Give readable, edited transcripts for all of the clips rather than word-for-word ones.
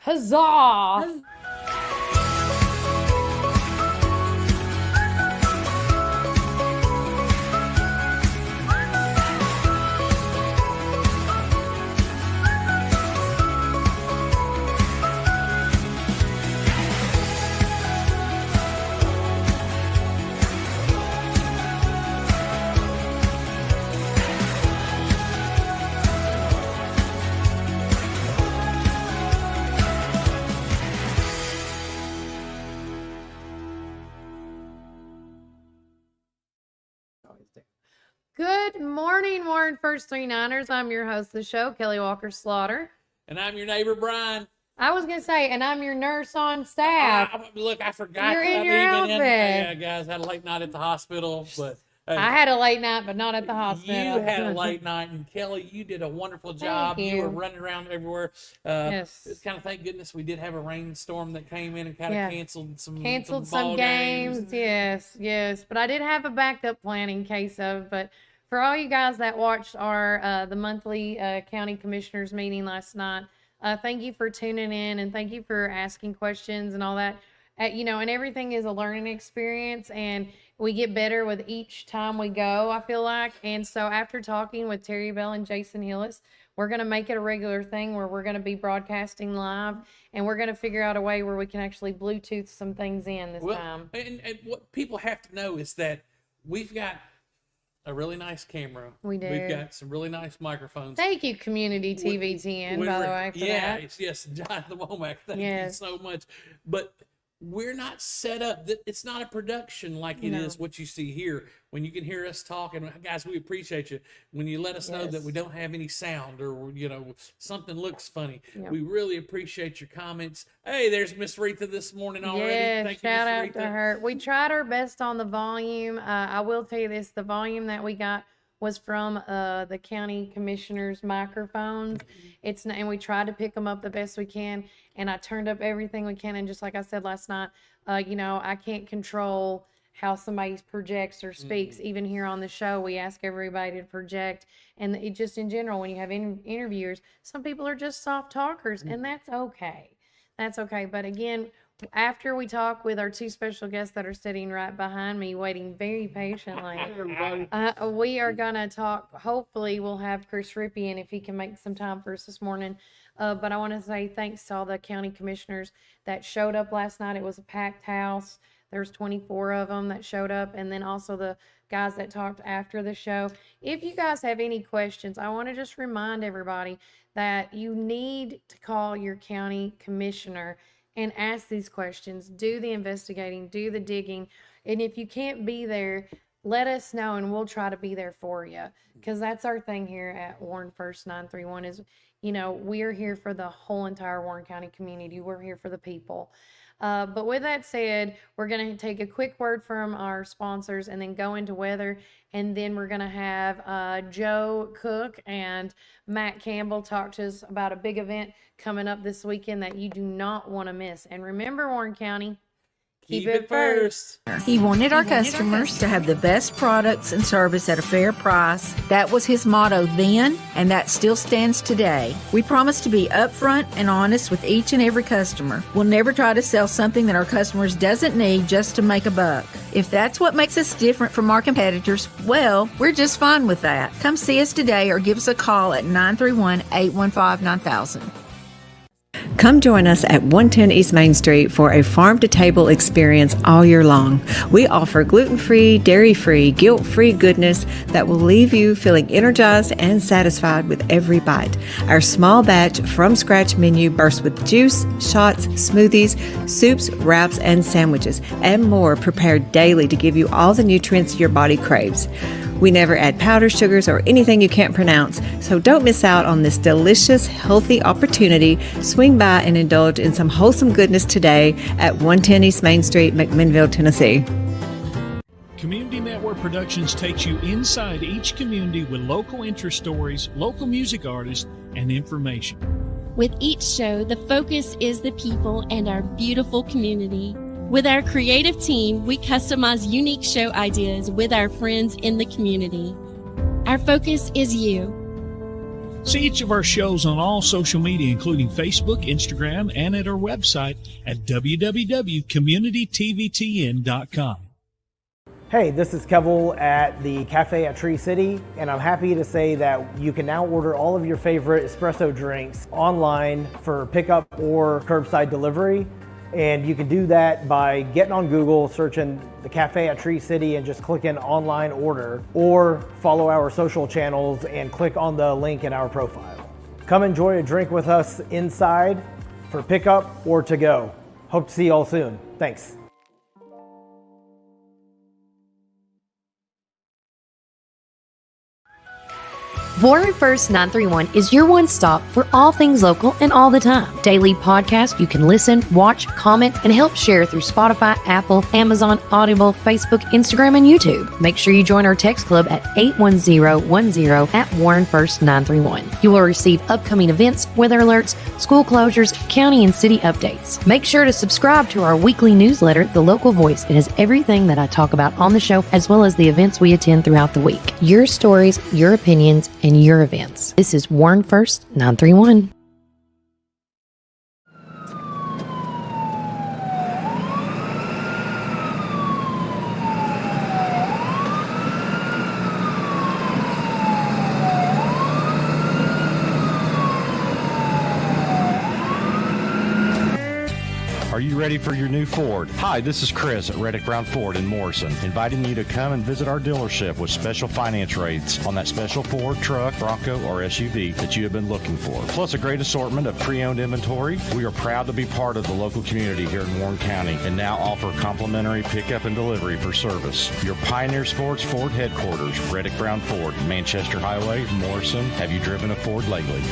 Huzzah! Good morning, Warren First 39ers. I'm your host of the show, Kelly Walker Slaughter. And I'm your neighbor, Brian. I was going to say, and I'm your nurse on staff. Look, I forgot. You're in I'm your outfit. Yeah, guys, had a late night at the hospital, but hey, I had a late night, but not at the hospital. You had a late night, and Kelly, you did a wonderful job. Thank you. Were running around everywhere. Yes. It's kind of thank goodness we did have a rainstorm that came in and kind of canceled some some games. Yes. But I did have a backup plan in case of. But for all you guys that watched our the monthly county commissioners meeting last night, thank you for tuning in and thank you for asking questions and all that. And everything is a learning experience, and we get better with each time we go, I feel like. And so after talking with Terry Bell and Jason Hillis, we're going to make it a regular thing where we're going to be broadcasting live, and we're going to figure out a way where we can actually Bluetooth some things in this time. And what people have to know is that we've got a really nice camera. We do. We've got some really nice microphones. Thank you, Community TV 10, by the way, for that. Yes, Jonathan Womack, thank you so much. But we're not set up that it's not a production like it is what you see here. When you can hear us talking, guys, we appreciate you. When you let us know that we don't have any sound or something looks funny, we really appreciate your comments. Hey, there's Miss Rita this morning already. Yes, shout out to her. We tried our best on the volume. I will tell you this: the volume that we got was from the county commissioners' microphones. And we tried to pick them up the best we can. And I turned up everything we can. And just like I said last night, I can't control how somebody projects or speaks. Even here on the show, we ask everybody to project. And it just in general, when you have interviewers, some people are just soft talkers, and that's okay. That's okay. But again, after we talk with our two special guests that are sitting right behind me, waiting very patiently, we are going to talk. Hopefully, we'll have Chris Ripien if he can make some time for us this morning. But I want to say thanks to all the county commissioners that showed up last night. It was a packed house. There's 24 of them that showed up, and then also the guys that talked after the show. If you guys have any questions, I want to just remind everybody that you need to call your county commissioner and ask these questions, do the investigating, do the digging. And if you can't be there, let us know and we'll try to be there for you. Because that's our thing here at Warren First 931 is, we're here for the whole entire Warren County community. We're here for the people. But with that said, we're going to take a quick word from our sponsors and then go into weather. And then we're going to have Joe Cook and Matt Campbell talk to us about a big event coming up this weekend that you do not want to miss. And remember, Warren County, keep it first. He wanted our customers to have the best products and service at a fair price. That was his motto then, and that still stands today. We promise to be upfront and honest with each and every customer. We'll never try to sell something that our customers doesn't need just to make a buck. If that's what makes us different from our competitors, well, we're just fine with that. Come see us today or give us a call at 931-815-9000. Come join us at 110 East Main Street for a farm-to-table experience all year long. We offer gluten-free, dairy-free, guilt-free goodness that will leave you feeling energized and satisfied with every bite. Our small batch from-scratch menu bursts with juice, shots, smoothies, soups, wraps, and sandwiches, and more prepared daily to give you all the nutrients your body craves. We never add powder, sugars, or anything you can't pronounce, so don't miss out on this delicious, healthy opportunity. Swing by and indulge in some wholesome goodness today at 110 East Main Street, McMinnville, Tennessee. Community Network Productions takes you inside each community with local interest stories, local music artists, and information. With each show, the focus is the people and our beautiful community. With our creative team, we customize unique show ideas with our friends in the community. Our focus is you. See each of our shows on all social media, including Facebook, Instagram, and at our website at www.communitytvtn.com. Hey, this is Kevel at the Cafe at Tree City, and I'm happy to say that you can now order all of your favorite espresso drinks online for pickup or curbside delivery. And you can do that by getting on Google, searching the Cafe at Tree City and just clicking online order, or follow our social channels and click on the link in our profile. Come enjoy a drink with us inside for pickup or to go. Hope to see you all soon. Thanks. Warren First 931 is your one stop for all things local and all the time. Daily podcast you can listen, watch, comment, and help share through Spotify, Apple, Amazon, Audible, Facebook, Instagram, and YouTube. Make sure you join our text club at 81010 at Warren First 931. You will receive upcoming events, weather alerts, school closures, county and city updates. Make sure to subscribe to our weekly newsletter, The Local Voice. It has everything that I talk about on the show, as well as the events we attend throughout the week. Your stories, your opinions, and your events. This is Warren First 931. Are you ready for your new Ford? Hi, this is Chris at Reddick Brown Ford in Morrison, inviting you to come and visit our dealership with special finance rates on that special Ford truck, Bronco, or SUV that you have been looking for. Plus a great assortment of pre-owned inventory. We are proud to be part of the local community here in Warren County and now offer complimentary pickup and delivery for service. Your Pioneer Sports Ford headquarters, Reddick Brown Ford, Manchester Highway, Morrison. Have you driven a Ford lately?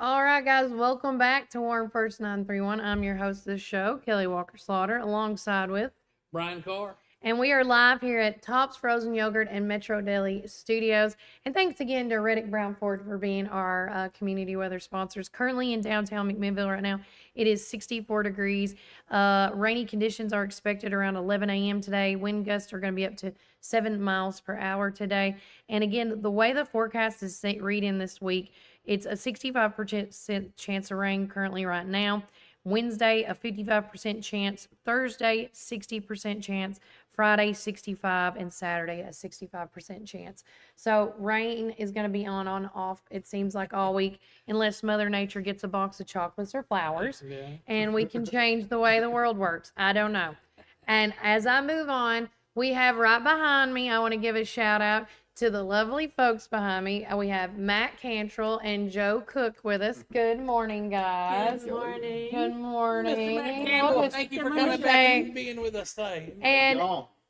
All right, guys, welcome back to Warren First 931. I'm your host of the show, Kelly Walker Slaughter, alongside with Brian Carr. And we are live here at Tops Frozen Yogurt and Metro Deli Studios. And thanks again to Reddick Brown Ford for being our community weather sponsors. Currently in downtown McMinnville right now, it is 64 degrees. Rainy conditions are expected around 11 a.m. today. Wind gusts are going to be up to 7 miles per hour today. And again, the way the forecast is reading this week, it's a 65% chance of rain currently right now. Wednesday, a 55% chance. Thursday, 60% chance. Friday, 65, and Saturday, a 65% chance. So rain is going to be on, off, it seems like all week, unless Mother Nature gets a box of chocolates or flowers, and we can change the way the world works. I don't know. And as I move on, we have right behind me, I want to give a shout out to the lovely folks behind me. We have Matt Cantrell and Joe Cook with us. Good morning, guys. Good morning. Good morning. Mr. Matt Campbell, thank you for coming back and being with us today. And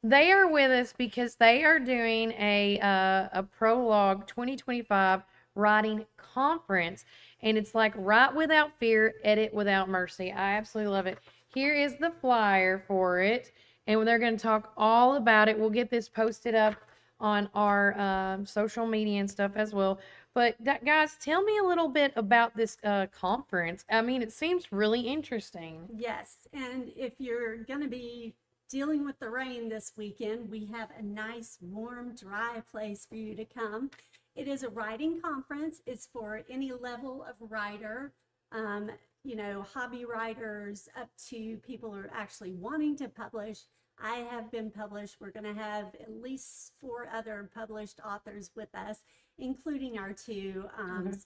they are with us because they are doing a Prologue 2025 writing conference. And it's like Write Without Fear, Edit Without Mercy. I absolutely love it. Here is the flyer for it. And they're going to talk all about it. We'll get this posted up on our social media and stuff as well. But guys, tell me a little bit about this conference. I mean, it seems really interesting. Yes, and if you're going to be dealing with the rain this weekend, we have a nice, warm, dry place for you to come. It is a writing conference. It's for any level of writer, hobby writers up to people who are actually wanting to publish. I have been published. We're going to have at least 4 other published authors with us, including our 2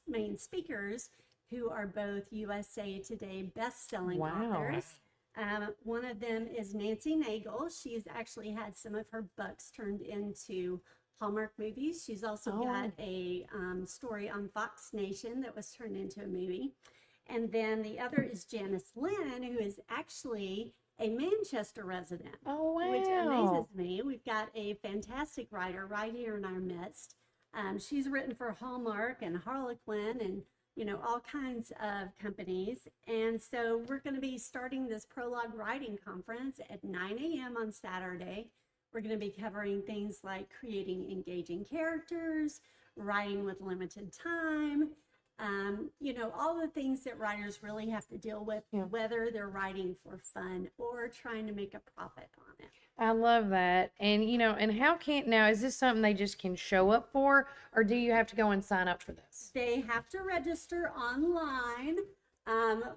main speakers, who are both USA Today best-selling authors. One of them is Nancy Nagel. She's actually had some of her books turned into Hallmark movies. She's also got a story on Fox Nation that was turned into a movie. And then the other is Janice Lynn, who is actually a Manchester resident. Oh, wow. Which amazes me. We've got a fantastic writer right here in our midst. She's written for Hallmark and Harlequin and, all kinds of companies. And so we're going to be starting this Prologue Writing Conference at 9 a.m. on Saturday. We're going to be covering things like creating engaging characters, writing with limited time, You know, all the things that writers really have to deal with, whether they're writing for fun or trying to make a profit on it. I love that. And, you know, and how can, now, is this something they just can show up for, or do you have to go and sign up for this? They have to register online.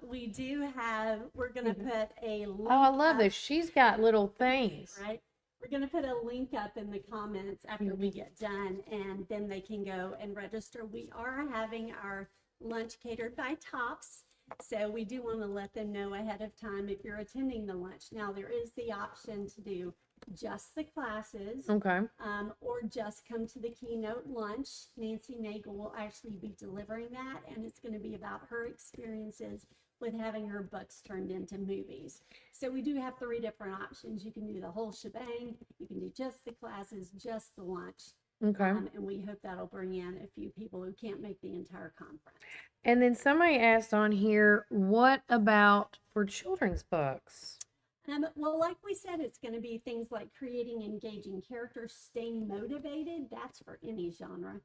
We do have, we're going to put a link. Oh, I love up, this. She's got little things. Right. We're going to put a link up in the comments after we get done, and then they can go and register. We are having our lunch catered by Tops. So we do want to let them know ahead of time if you're attending the lunch. Now, there is the option to do just the classes, Okay. or just come to the keynote lunch. Nancy Nagel will actually be delivering that, and it's going to be about her experiences with having her books turned into movies. So we do have 3 different options. You can do the whole shebang. You can do just the classes, just the lunch. Okay. And we hope that'll bring in a few people who can't make the entire conference. And then somebody asked on here, what about for children's books? Well, like we said, it's going to be things like creating engaging characters, staying motivated. That's for any genre.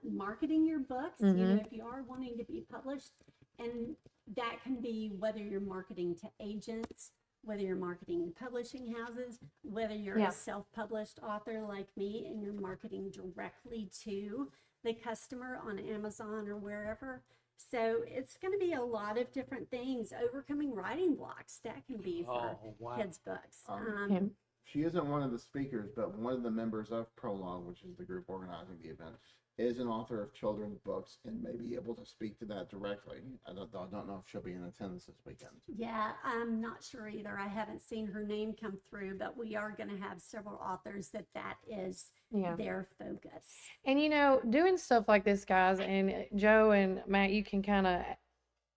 Marketing your books, you know, if you are wanting to be published, and that can be whether you're marketing to agents, whether you're marketing to publishing houses, whether you're a self-published author like me and you're marketing directly to the customer on Amazon or wherever. So it's going to be a lot of different things. Overcoming writing blocks, that can be for kids' books. She isn't one of the speakers, but one of the members of Prologue, which is the group organizing the event, is an author of children's books and may be able to speak to that directly. I don't know if she'll be in attendance this weekend. Yeah, I'm not sure either. I haven't seen her name come through, but we are going to have several authors that is their focus. And, you know, doing stuff like this, guys, and Joe and Matt, you can kind of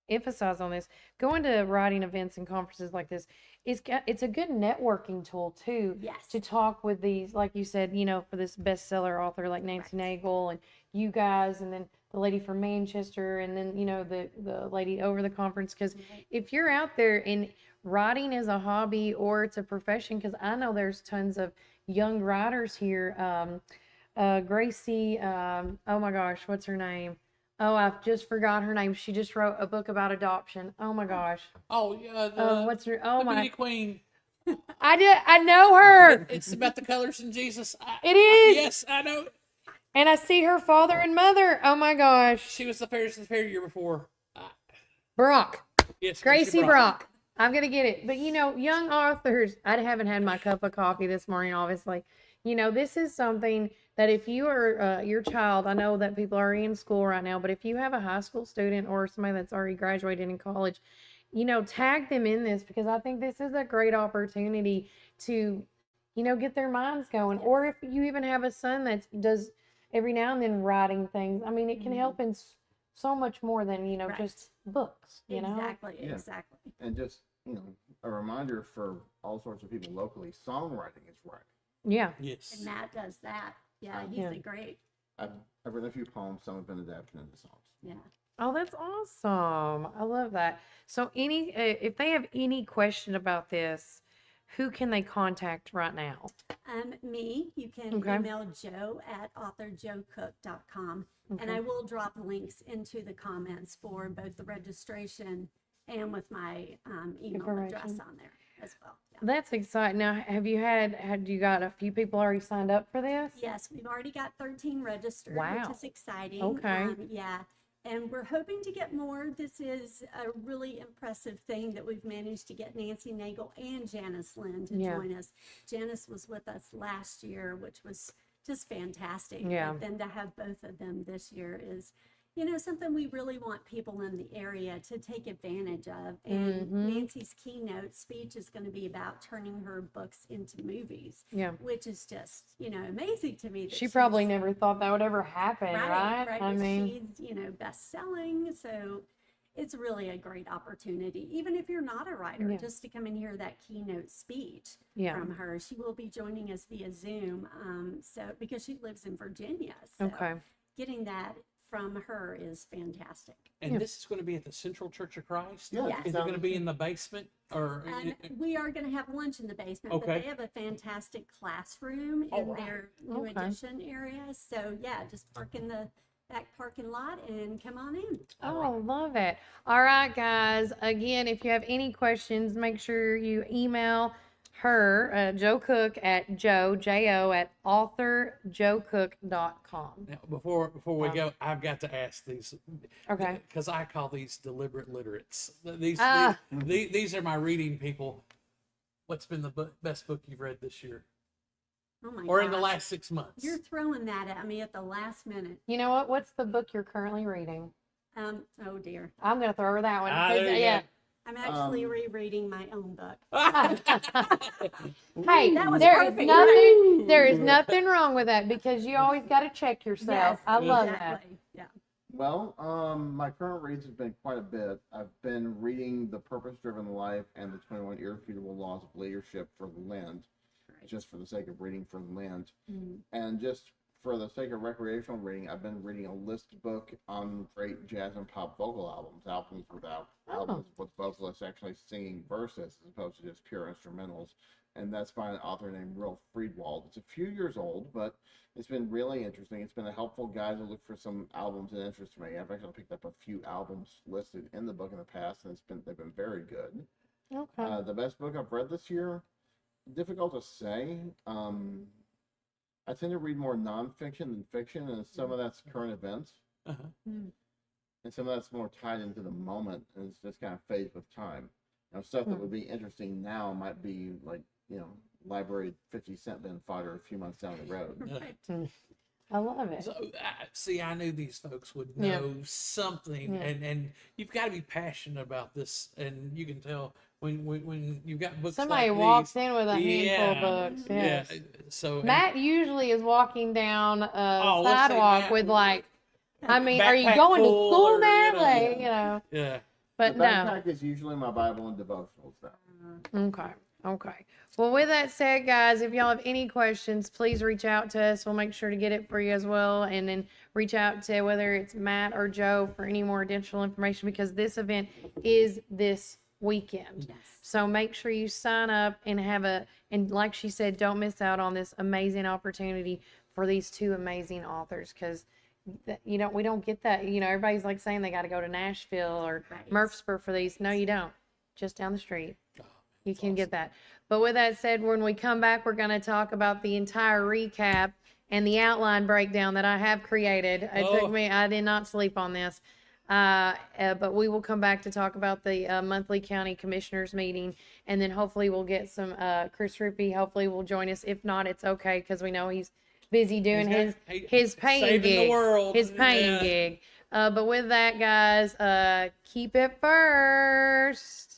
emphasize on this. Going to writing events and conferences like this, it's a good networking tool too. Yes. To talk with these, like you said, you know, for this bestseller author like Nancy Nagel and you guys, and then the lady from Manchester, and then, you know, the lady over the conference. Because if you're out there and writing is a hobby or it's a profession, because I know there's tons of young writers here. Gracie, oh my gosh, what's her name? Oh, I just forgot her name. She just wrote a book about adoption. Oh my gosh. Oh yeah. What's her? Oh the my. Beauty Queen. I know her. It's about the colors in Jesus. It is. Yes, I know. And I see her father and mother. Oh my gosh. She was the fairest of the fair year before. Brock. Yes, Gracie Brock. I'm gonna get it. But you know, young authors. I haven't had my cup of coffee this morning, obviously. You know, this is something that if you are your child, I know that people are in school right now, but if you have a high school student or somebody that's already graduated in college, you know, tag them in this, because I think this is a great opportunity to, you know, get their minds going. Or if you even have a son that does every now and then writing things, I mean, it can help in so much more than, you know, just books, you know? Exactly. And just, you know, a reminder for all sorts of people locally, songwriting is writing. Yeah. Yes. And Matt does that. Yeah, he's a great. I've written a few poems, some have been adapted into songs. Yeah. Oh, that's awesome. I love that. So if they have any question about this, who can they contact right now? Me. You can email Joe at authorjoecook.com, and I will drop links into the comments for both the registration and with my email address on there as well. Yeah. That's exciting. Now, have you got a few people already signed up for this? Yes, we've already got 13 registered, Wow. which is exciting. Okay. Yeah. And we're hoping to get more. This is a really impressive thing that we've managed to get Nancy Nagel and Janice Lynn to join us. Janice was with us last year, which was just fantastic. Yeah. But then to have both of them this year is, you know, something we really want people in the area to take advantage of. And Nancy's keynote speech is going to be about turning her books into movies. Yeah. Which is just, you know, amazing to me. That She probably never thought that would ever happen, right? Right. I mean, she's, you know, best-selling. So it's really a great opportunity, even if you're not a writer, just to come and hear that keynote speech from her. She will be joining us via Zoom. So because she lives in Virginia. So getting that from her is fantastic. And this is going to be at the Central Church of Christ? Yeah. Yes. Is it going to be in the basement? Or we are going to have lunch in the basement, but they have a fantastic classroom in their new edition area. So yeah, just park in the back parking lot and come on in. Oh, love it. All right, guys. Again, if you have any questions, make sure you email her, Joe Cook, at J-O, at authorjoecook.com. Now, before we go, I've got to ask these. Okay. Because I call these deliberate literates. These are my reading people. What's been the best book you've read this year? Oh my Or in the gosh. last 6 months? You're throwing that at me at the last minute. You know what? What's the book you're currently reading? Oh dear. I'm going to throw her that one. There you Yeah. I'm actually rereading my own book. Hey, That was there is perfect, nothing. There is nothing wrong with that because you always got to check yourself. Yes, I love exactly. Yeah. Well, my current reads have been quite a bit. I've been reading The Purpose-Driven Life and the 21 Irrefutable Laws of Leadership for Lent, just for the sake of reading for Lent. And just for the sake of recreational reading, I've been reading a list book on great jazz and pop vocal albums with vocalists actually singing verses as opposed to just pure instrumentals. And that's by an author named Will Friedwald. It's a few years old, but it's been really interesting. It's been a helpful guide to look for some albums that interest me. I've actually picked up a few albums listed in the book in the past, and they've been very good. Okay. The best book I've read this year, difficult to say. I tend to read more nonfiction than fiction, and some of that's current events, and some of that's more tied into the moment, and it's just kind of fades with time. Stuff that would be interesting now might be like, library 50-cent bin fodder a few months down the road. I love it. So, see, I knew these folks would know something, and you've got to be passionate about this, and you can tell when you've got books. Somebody like walks these, in with a handful of books. Yes. Yeah. So Matt usually is walking down a let's say sidewalk Matt with are you backpack going to full school, or, Matt? Yeah. But the no. backpack is usually my Bible and devotionals, though. Okay. Well, with that said, guys, if y'all have any questions, please reach out to us. We'll make sure to get it for you as well. And then reach out to whether it's Matt or Joe for any more additional information because this event is this weekend. Yes. So make sure you sign up and and like she said, don't miss out on this amazing opportunity for these two amazing authors because we don't get that. Everybody's like saying they got to go to Nashville or Murfreesboro for these. No, you don't. Just down the street. You can get that. But with that said, when we come back, we're going to talk about the entire recap and the outline breakdown that I have created. I did not sleep on this. But we will come back to talk about the monthly county commissioners meeting. And then hopefully we'll get some, Chris Ruppy hopefully will join us. If not, it's okay because we know he's busy doing his paying gig. His paying gig. But with that, guys, keep it first.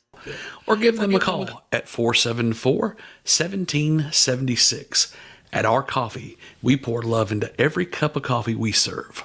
Or give them a call at 474-1776. At Our Coffee, we pour love into every cup of coffee we serve.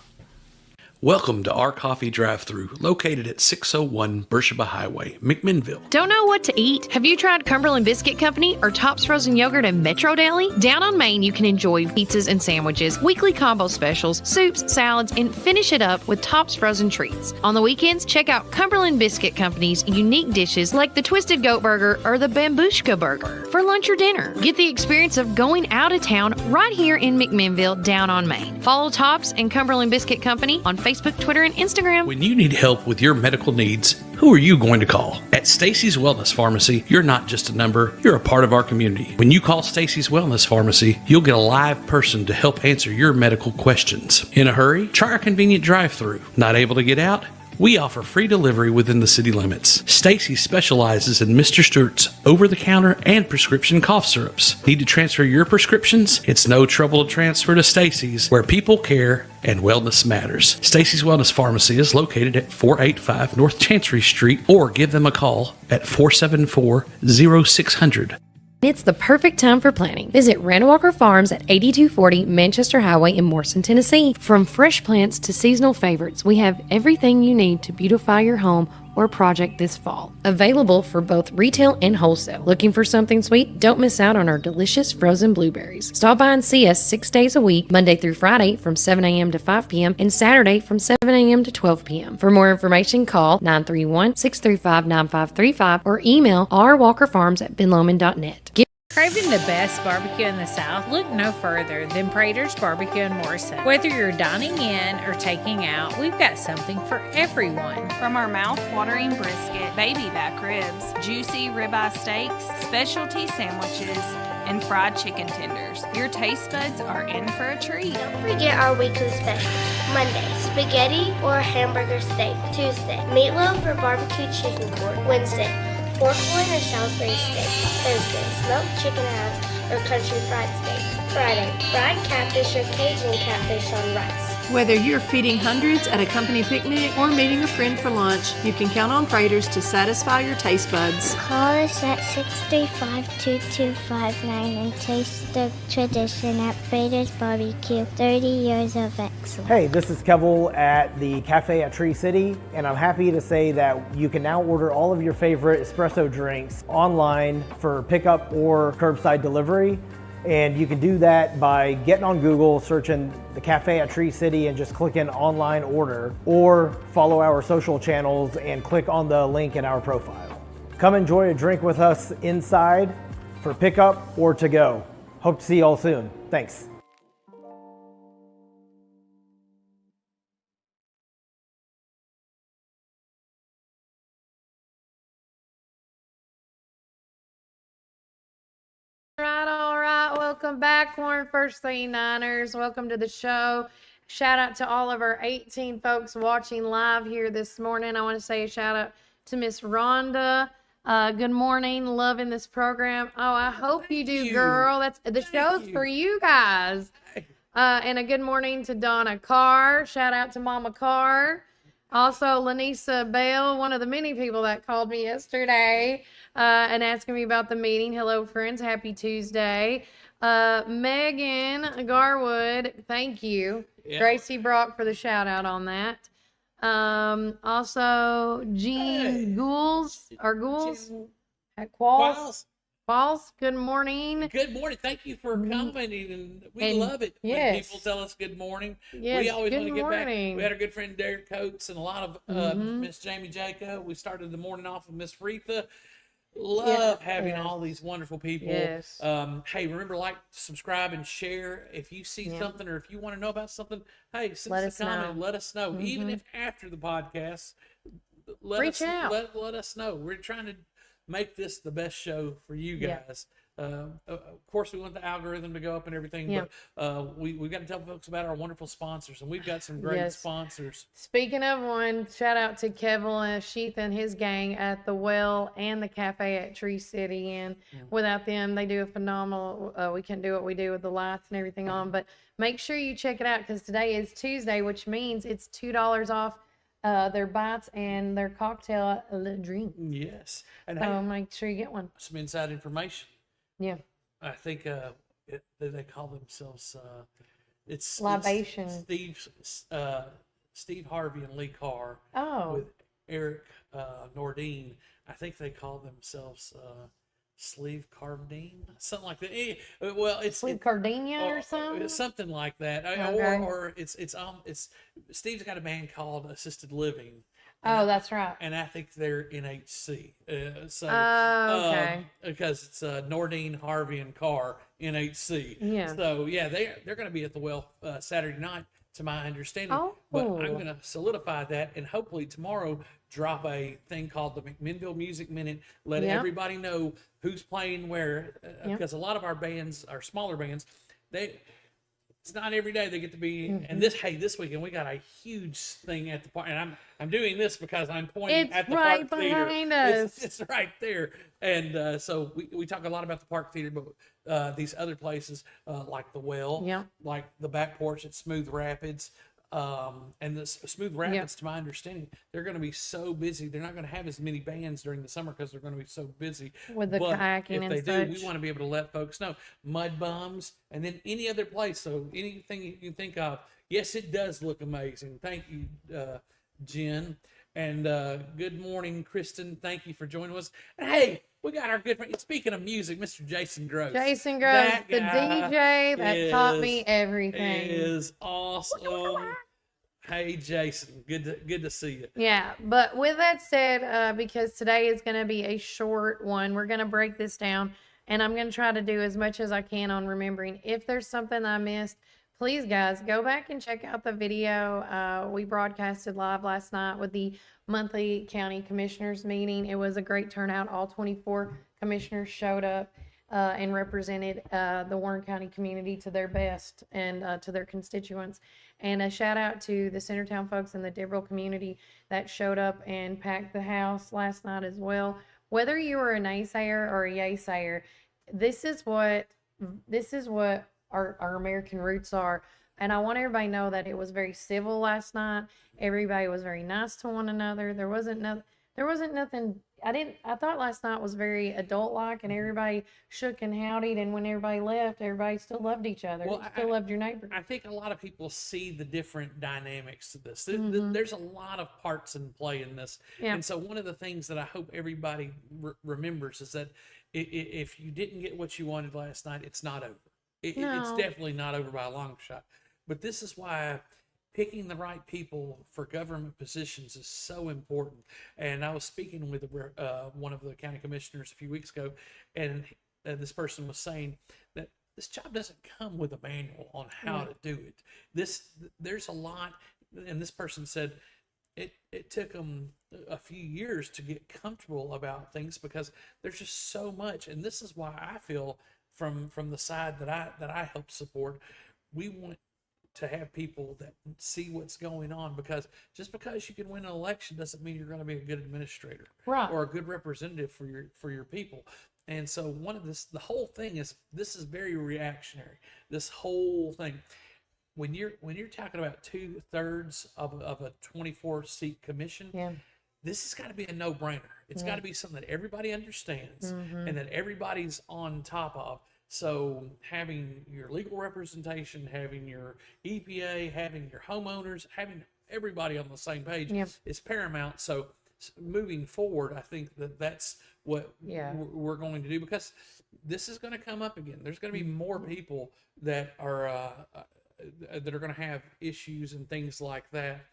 Welcome to Our Coffee Drive-Thru, located at 601 Beersheba Highway, McMinnville. Don't know what to eat? Have you tried Cumberland Biscuit Company or Tops Frozen Yogurt and Metro Deli? Down on Main, you can enjoy pizzas and sandwiches, weekly combo specials, soups, salads, and finish it up with Tops Frozen Treats. On the weekends, check out Cumberland Biscuit Company's unique dishes like the Twisted Goat Burger or the Bambushka Burger. For lunch or dinner, get the experience of going out of town right here in McMinnville, down on Main. Follow Tops and Cumberland Biscuit Company on Facebook, Twitter, and Instagram. When you need help with your medical needs, who are you going to call? At Stacy's Wellness Pharmacy, you're not just a number, you're a part of our community. When you call Stacy's Wellness Pharmacy, you'll get a live person to help answer your medical questions. In a hurry? Try our convenient drive-thru. Not able to get out? We offer free delivery within the city limits. Stacy specializes in Mr. Stewart's over-the-counter and prescription cough syrups. Need to transfer your prescriptions? It's no trouble to transfer to Stacy's, where people care and wellness matters. Stacy's Wellness Pharmacy is located at 485 North Chancery Street, or give them a call at 474-0600. It's the perfect time for planting. Visit Randall Walker Farms at 8240 Manchester Highway in Morrison, Tennessee. From fresh plants to seasonal favorites, we have everything you need to beautify your home or project this fall. Available for both retail and wholesale. Looking for something sweet? Don't miss out on our delicious frozen blueberries. Stop by and see us 6 days a week, Monday through Friday from 7 a.m. to 5 p.m. and Saturday from 7 a.m. to 12 p.m. For more information, call 931-635-9535 or email rwalkerfarms@benlomond.net. Craving the best barbecue in the South? Look no further than Prater's Barbecue in Morrison. Whether you're dining in or taking out, we've got something for everyone. From our mouth-watering brisket, baby back ribs, juicy ribeye steaks, specialty sandwiches, and fried chicken tenders, your taste buds are in for a treat. Don't forget our weekly specials. Monday, spaghetti or hamburger steak. Tuesday, meatloaf or barbecue chicken pork. Wednesday, pork loin or Salisbury steak. Thursday, smoked chicken halves or country fried steak. Friday, fried catfish or Cajun catfish on rice. Whether you're feeding hundreds at a company picnic or meeting a friend for lunch, you can count on Prater's to satisfy your taste buds. Call us at 635-2259 and taste the tradition at Prater's Barbecue. 30 years of excellence. Hey, this is Kevel at the Cafe at Tree City, and I'm happy to say that you can now order all of your favorite espresso drinks online for pickup or curbside delivery. And you can do that by getting on Google, searching the Cafe at Tree City and just clicking online order, or follow our social channels and click on the link in our profile. Come enjoy a drink with us inside for pickup or to go. Hope to see you all soon. Thanks. All right. Welcome back, Warren First 39ers. Welcome to the show. Shout out to all of our 18 folks watching live here this morning. I want to say a shout out to Miss Rhonda. Good morning. Loving this program. Oh, I hope you do, girl. That's the show's for you guys. And a good morning to Donna Carr. Shout out to Mama Carr. Also, Lanisa Bell, one of the many people that called me yesterday and asking me about the meeting. Hello, friends. Happy Tuesday. Megan Garwood, thank you. Yeah. Gracie Brock for the shout out on that. Also, Jean Ghouls at Qualls. Qualls, good morning. Good morning. Thank you for commenting, and we love it when people tell us good morning. Yes, we always want to get back. morning. We had our good friend Derek Coates and a lot of Miss Jamie Jacob. We started the morning off with Miss Retha. Love having all these wonderful people. Yes. Hey, remember, like, subscribe, and share. If you see something or if you want to know about something, hey, send us a comment. Let us know. Even if after the podcast, Reach out. Let us know. We're trying to make this the best show for you guys. Of course, we want the algorithm to go up and everything, but we've got to tell folks about our wonderful sponsors, and we've got some great sponsors. Speaking of one, shout out to Kevel Sheath and his gang at the Well and the Cafe at Tree City. And without them, they do a phenomenal. We can do what we do with the lights and everything on. But make sure you check it out, because today is Tuesday, which means it's $2 off their bites and their cocktail drink. Yes, and so make sure you get one. Some inside information. Yeah, I think they call themselves it's Libation. Steve Harvey and Lee Carr. Oh, with Eric Nordine. I think they call themselves Sleeve Cardine, something like that. Well, it's Sleeve Cardenia or something. Something like that. Okay. Or it's Steve's got a band called Assisted Living. Oh, that's right. And I think they're NHC. Okay. Because it's Nordine, Harvey, and Carr, NHC. Yeah. So yeah, they're going to be at the Well Saturday night, to my understanding. Oh. But I'm going to solidify that, and hopefully tomorrow drop a thing called the McMinnville Music Minute. Let everybody know who's playing where, because a lot of our bands, our smaller bands, it's not every day they get to be. And this weekend we got a huge thing at the park, and I'm doing this because I'm pointing at the right Park Theater. behind us. It's right there, and so we talk a lot about the Park Theater, but these other places like the Well, like the Back Porch at Smooth Rapids. And the Smooth Rapids, to my understanding, they're going to be so busy. They're not going to have as many bands during the summer because they're going to be so busy with the kayaking and if they such. do, we want to be able to let folks know. Mud Bums, and then any other place. So anything you can think of. Yes, it does look amazing. Thank you, Jen. And good morning, Kristen. Thank you for joining us. And hey, we got our good friend. Speaking of music, Mr. Jason Gross. Jason Gross, the DJ that taught me everything. Is awesome. Hey, Jason, good to see you. Yeah, but with that said, because today is going to be a short one, we're going to break this down And I'm going to try to do as much as I can on remembering. If there's something I missed, please, guys, go back and check out the video. We broadcasted live last night with the monthly county commissioners meeting. It was a great turnout. All 24 commissioners showed up and represented the Warren County community to their best and to their constituents. And a shout out to the Centertown folks in the Dibble community that showed up and packed the house last night as well. Whether you were a naysayer or a yay-sayer, this is what our American roots are. And I want everybody to know that it was very civil last night. Everybody was very nice to one another. There wasn't nothing. I thought last night was very adult-like, and everybody shook and howdied, and when everybody left, everybody still loved each other. Still loved your neighbor. I think a lot of people see the different dynamics to this. There's a lot of parts in play in this. Yeah. And so one of the things that I hope everybody remembers is that if you didn't get what you wanted last night, it's not over. It's definitely not over by a long shot. But this is why picking the right people for government positions is so important. And I was speaking with one of the county commissioners a few weeks ago, and this person was saying that this job doesn't come with a manual on how to do it. There's a lot, and this person said it took them a few years to get comfortable about things because there's just so much. And this is why I feel from the side that I help support, we want to have people that see what's going on, because just because you can win an election doesn't mean you're going to be a good administrator, right, or a good representative for your people. And so the whole thing is, this is very reactionary. This whole thing, when you're talking about 2/3 of a 24-seat commission, this has got to be a no-brainer. It's got to be something that everybody understands and that everybody's on top of. So having your legal representation, having your EPA, having your homeowners, having everybody on the same page is paramount. So moving forward, I think that's what we're going to do, because this is going to come up again. There's going to be more people that are going to have issues and things like that.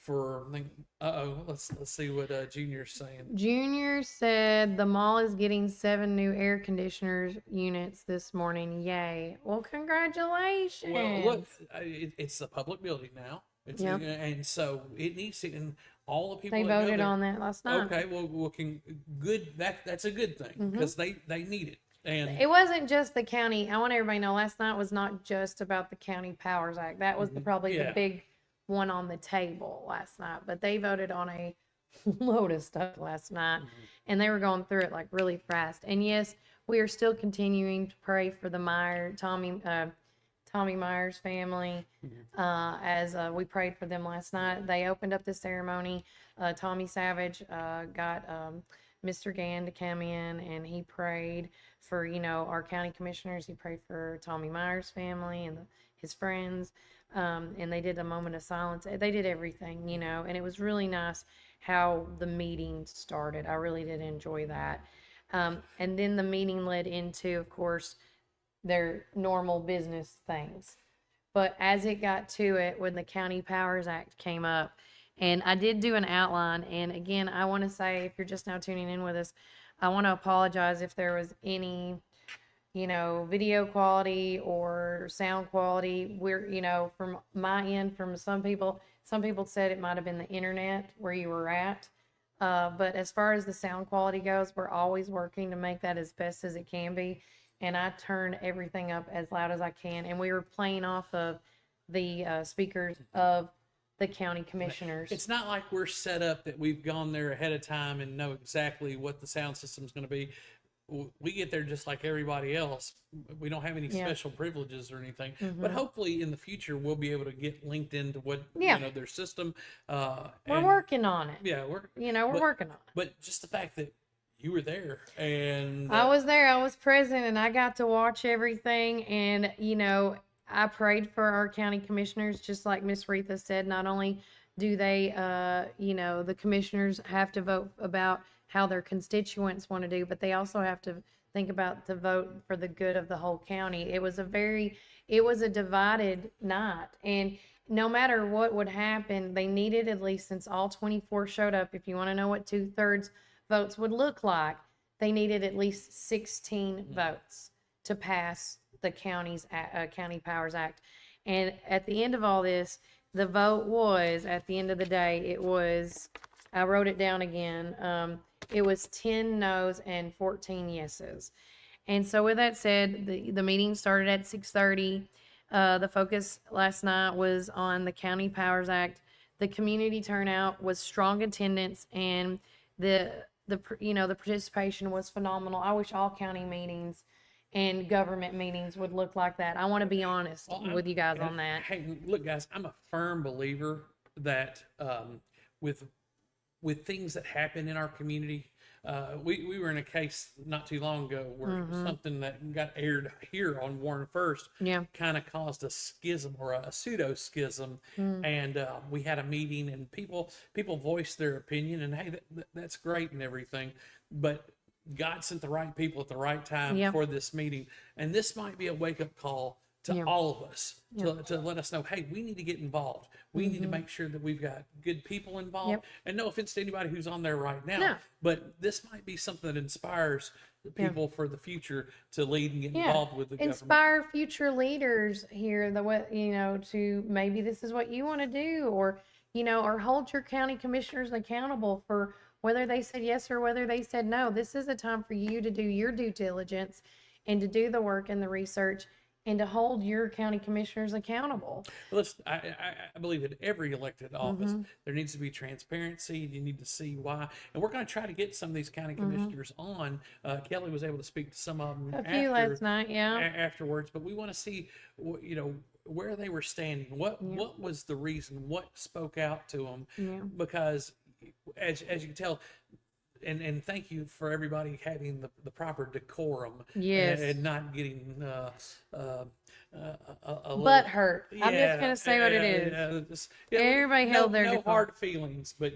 Let's see what Junior's saying. Junior said the mall is getting 7 new air conditioners units this morning. Yay! Well, congratulations. Well, look, it's a public building now. And so it needs to. And all the people they that voted on that last night. Okay, well, good. That's a good thing, because they need it. And it wasn't just the county. I want everybody to know last night was not just about the County Powers Act. That was probably the big one on the table last night, but they voted on a load of stuff last night, and they were going through it like really fast. And yes, we are still continuing to pray for the Tommy Myers family, as we prayed for them last night. They opened up the ceremony. Tommy Savage got Mr. Gann to come in, and he prayed for our county commissioners. He prayed for Tommy Myers family and his friends. And they did a moment of silence. They did everything, and it was really nice how the meeting started. I really did enjoy that. And then the meeting led into, of course, their normal business things. But as it got to it, when the County Powers Act came up, and I did do an outline, and again, I want to say, if you're just now tuning in with us, I want to apologize if there was any video quality or sound quality. We're, from my end, from some people said it might have been the internet where you were at. But as far as the sound quality goes, we're always working to make that as best as it can be. And I turn everything up as loud as I can. And we were playing off of the speakers of the county commissioners. It's not like we're set up that we've gone there ahead of time and know exactly what the sound system is going to be. We get there just like everybody else. We don't have any special privileges or anything, but hopefully in the future we'll be able to get linked into what their system. We're working on it. Yeah, we're working on it. But just the fact that you were there, and I was there, I was present, and I got to watch everything. And I prayed for our county commissioners, just like Miss Retha said. Not only do they, the commissioners have to vote about how their constituents want to do, but they also have to think about to vote for the good of the whole county. It was a divided night, and no matter what would happen, they needed, at least since all 24 showed up, if you want to know what 2/3 votes would look like, they needed at least 16 votes to pass the County Powers Act. And at the end of all this, the vote was, at the end of the day, it was, I wrote it down again, it was 10 noes and 14 yeses. And so with that said, the meeting started at 6:30. The focus last night was on the County Powers Act. The community turnout was strong attendance, and the participation was phenomenal. I wish all county meetings and government meetings would look like that. I want to be honest with you guys on that. Hey, look, guys, I'm a firm believer that with things that happen in our community, we were in a case not too long ago where it was something that got aired here on Warren First kind of caused a schism or a pseudo schism. And we had a meeting and people voiced their opinion, and hey, that's great and everything, but God sent the right people at the right time for this meeting. And this might be a wake-up call to all of us to let us know, hey, we need to get involved. We need to make sure that we've got good people involved. And no offense to anybody who's on there right now, but this might be something that inspires the people for the future to lead and get involved with the government. Inspire future leaders here, to maybe this is what you want to do, or hold your county commissioners accountable for whether they said yes or whether they said no. This is a time for you to do your due diligence and to do the work and the research and to hold your county commissioners accountable. Listen, I believe in every elected office, there needs to be transparency, and you need to see why. And we're going to try to get some of these county commissioners on. Kelly was able to speak to some of them last night, afterwards, but we want to see, where they were standing. What was the reason? What spoke out to them? Because as you can tell, and thank you for everybody having the proper decorum, and not getting a butt hurt. I'm just gonna say what it is. Everybody held their no hard feelings, but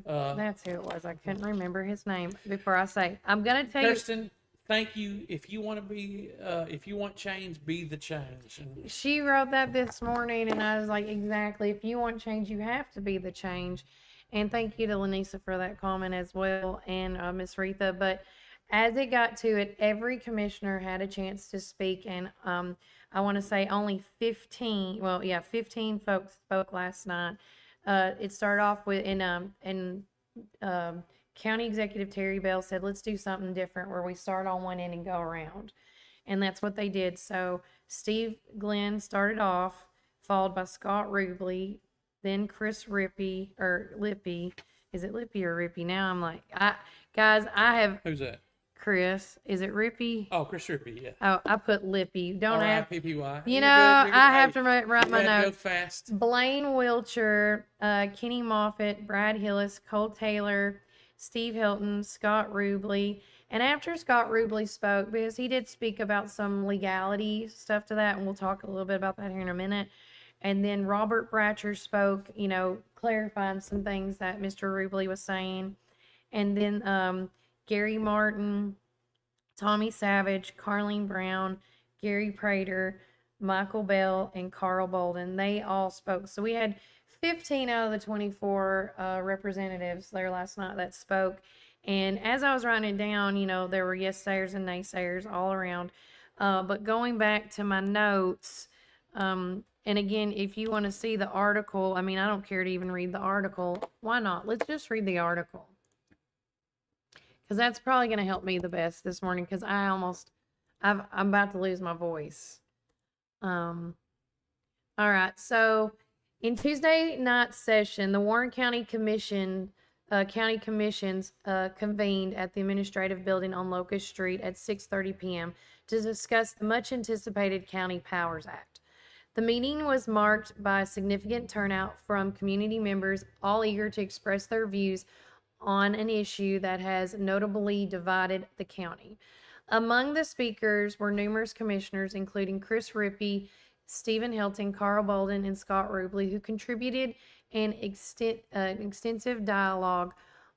that's who it was. I couldn't remember his name before I say. I'm gonna tell Kirsten, thank you. If you want to be, if you want change, be the change. And she wrote that this morning, and I was like, exactly. If you want change, you have to be the change. And thank you to Lanisa for that comment as well, and Miss Retha. But as it got to it, every commissioner had a chance to speak, and I want to say only 15 folks spoke last night. It started off with, County Executive Terry Bell said, let's do something different where we start on one end and go around. And that's what they did. So Steve Glenn started off, followed by Scott Rubley, then Chris Lippy. Is it Lippy or Rippy? Now I'm like, I have. Who's that? Chris. Is it Rippy? Oh, Chris Rippy, yeah. Oh, I put Lippy. Don't have. R-I-P-P-Y. I have to write my notes. Go fast. Blaine Wilcher, Kenny Moffitt, Brad Hillis, Cole Taylor, Steve Hilton, Scott Rubley. And after Scott Rubley spoke, because he did speak about some legality stuff to that, and we'll talk a little bit about that here in a minute. And then Robert Bratcher spoke, clarifying some things that Mr. Rubley was saying. And then Gary Martin, Tommy Savage, Carlene Brown, Gary Prater, Michael Bell, and Carl Bolden. They all spoke. So we had 15 out of the 24 representatives there last night that spoke. And as I was writing it down, there were yes-sayers and naysayers all around. But going back to my notes, and again, if you want to see the article, I don't care to even read the article. Why not? Let's just read the article. Because that's probably going to help me the best this morning, because I'm about to lose my voice. All right. So in Tuesday night session, the Warren County Commissions convened at the Administrative Building on Locust Street at 6:30 p.m. to discuss the much anticipated County Powers Act. The meeting was marked by a significant turnout from community members, all eager to express their views on an issue that has notably divided the county. Among the speakers were numerous commissioners, including Chris Rippey, Stephen Hilton, Carl Bolden, and Scott Rubley, who contributed an extensive dialogue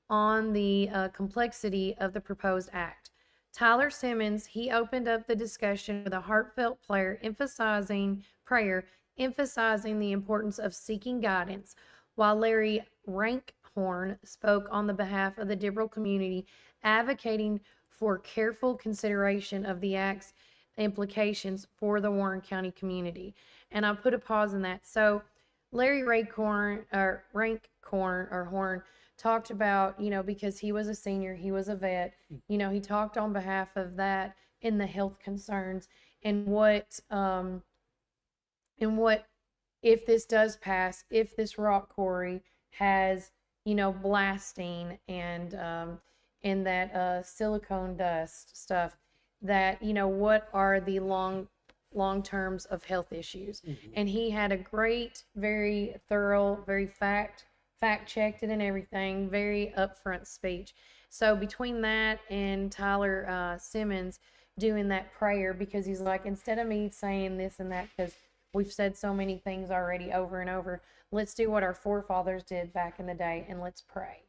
on the complexity of the proposed act. Tyler Simmons, he opened up the discussion with a heartfelt prayer, emphasizing the importance of seeking guidance, while Larry Rankhorn spoke on the behalf of the Dibble community, advocating for careful consideration of the act's implications for the Warren County community. And I put a pause in that. So Larry Horn talked about, because he was a senior, he was a vet, he talked on behalf of that in the health concerns and what if this does pass, if this rock quarry has, blasting and that silicone dust stuff, that, what are the long terms of health issues. And he had a great, very thorough, very fact-checked it and everything, very upfront speech. So between that and Tyler Simmons doing that prayer, because he's like, instead of me saying this and that, because we've said so many things already over and over, let's do what our forefathers did back in the day and let's pray.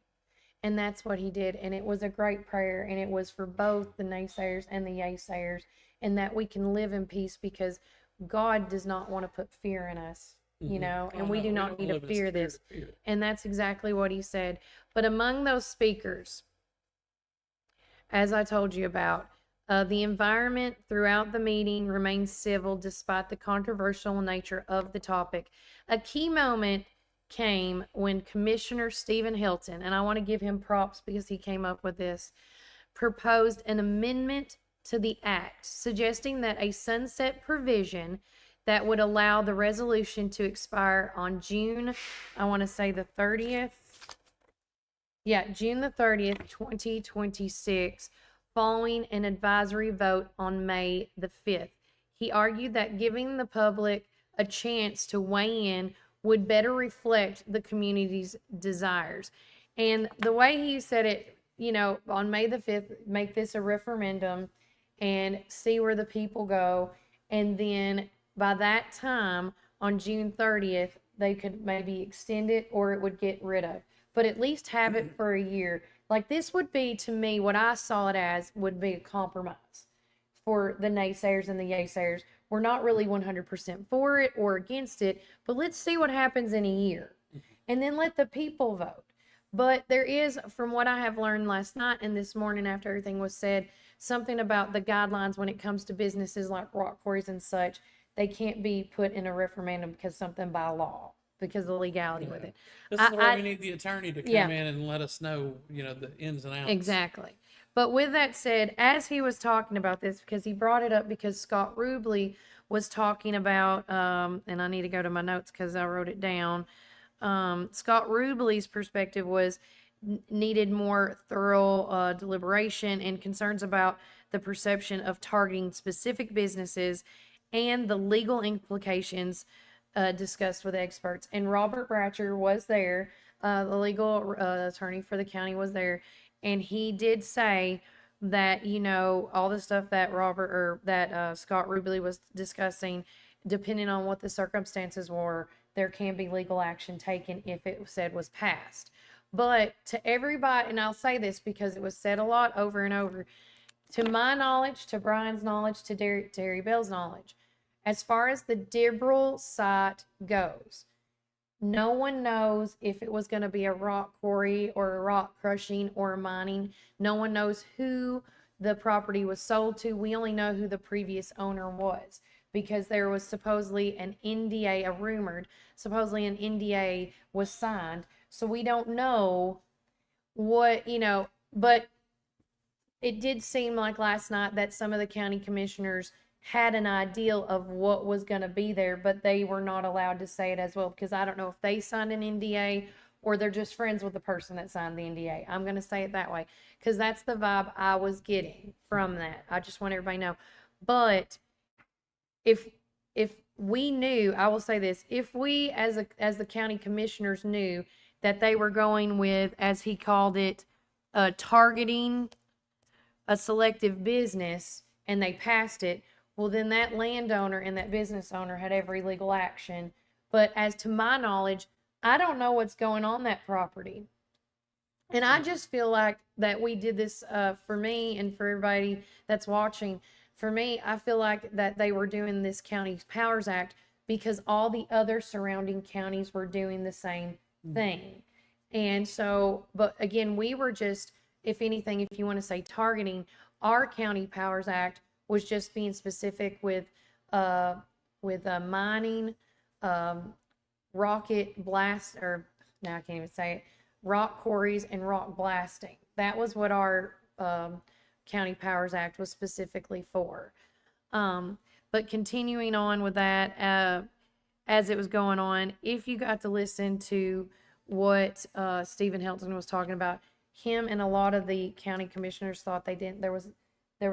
And that's what he did. And it was a great prayer. And it was for both the naysayers and the yaysayers, and that we can live in peace, because God does not want to put fear in us, and we do not need to fear this. And that's exactly what he said. But among those speakers, as I told you about, the environment throughout the meeting remained civil despite the controversial nature of the topic. A key moment came when Commissioner Stephen Hilton, and I want to give him props because he came up with this, proposed an amendment to the act suggesting that a sunset provision that would allow the resolution to expire on June, I want to say the 30th. Yeah, June the 30th, 2026, following an advisory vote on May the 5th. He argued that giving the public a chance to weigh in would better reflect the community's desires. And the way he said it, on May the 5th, make this a referendum and see where the people go. And then by that time, on June 30th, they could maybe extend it or it would get rid of. But at least have it for a year. Like, this would be, to me, what I saw it as would be a compromise for the naysayers and the yaysayers. We're not really 100% for it or against it, but let's see what happens in a year. And then let the people vote. But there is, from what I have learned last night and this morning after everything was said, something about the guidelines when it comes to businesses like rock quarries and such. They can't be put in a referendum because something by law, because of the legality with it. This is where we need the attorney to come in and let us know, the ins and outs. Exactly. But with that said, as he was talking about this, because he brought it up because Scott Ruble was talking about, and I need to go to my notes because I wrote it down. Scott Ruble's perspective was needed more thorough deliberation and concerns about the perception of targeting specific businesses and the legal implications discussed with experts. And Robert Bratcher was there, the legal attorney for the county was there, and he did say that, all the stuff that Scott Ruble was discussing, depending on what the circumstances were, there can be legal action taken if it said was passed. But to everybody, and I'll say this because it was said a lot over and over, to my knowledge, to Brian's knowledge, to Terry Bell's knowledge, as far as the Dibble site goes, no one knows if it was going to be a rock quarry or a rock crushing or a mining. No one knows who the property was sold to. We only know who the previous owner was, because there was supposedly an NDA, supposedly an NDA was signed. So we don't know what, but it did seem like last night that some of the county commissioners had an idea of what was going to be there, but they were not allowed to say it as well, because I don't know if they signed an NDA or they're just friends with the person that signed the NDA. I'm going to say it that way, because that's the vibe I was getting from that. I just want everybody to know. But if we knew, I will say this, if we as the county commissioners knew that they were going with, as he called it, targeting a selective business, and they passed it, well, then that landowner and that business owner had every legal action. But as to my knowledge, I don't know what's going on that property. And I just feel like that we did this for me and for everybody that's watching. For me, I feel like that they were doing this County Powers Act because all the other surrounding counties were doing the same thing. And so, but again, we were just, if anything, if you want to say targeting Our County Powers Act was just being specific with mining, rocket blast, or now I can't even say it, rock quarries and rock blasting. That was what our County Powers Act was specifically for. But continuing on with that, as it was going on, if you got to listen to what Stephen Helton was talking about, him and a lot of the county commissioners thought there was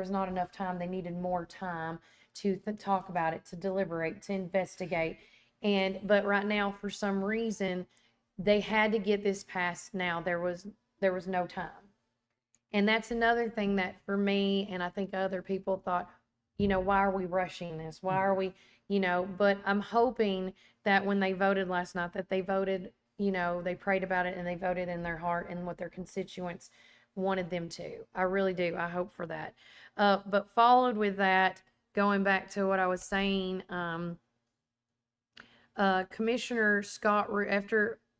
not enough time. They needed more time to talk about it, to deliberate, to investigate. But right now, for some reason, they had to get this passed now. There was no time. And that's another thing that for me, and I think other people thought, why are we rushing this? Why are we, but I'm hoping that when they voted last night, that they voted, they prayed about it and they voted in their heart and what their constituents wanted them to. I really do. I hope for that. But followed with that, going back to what I was saying, Commissioner Scott,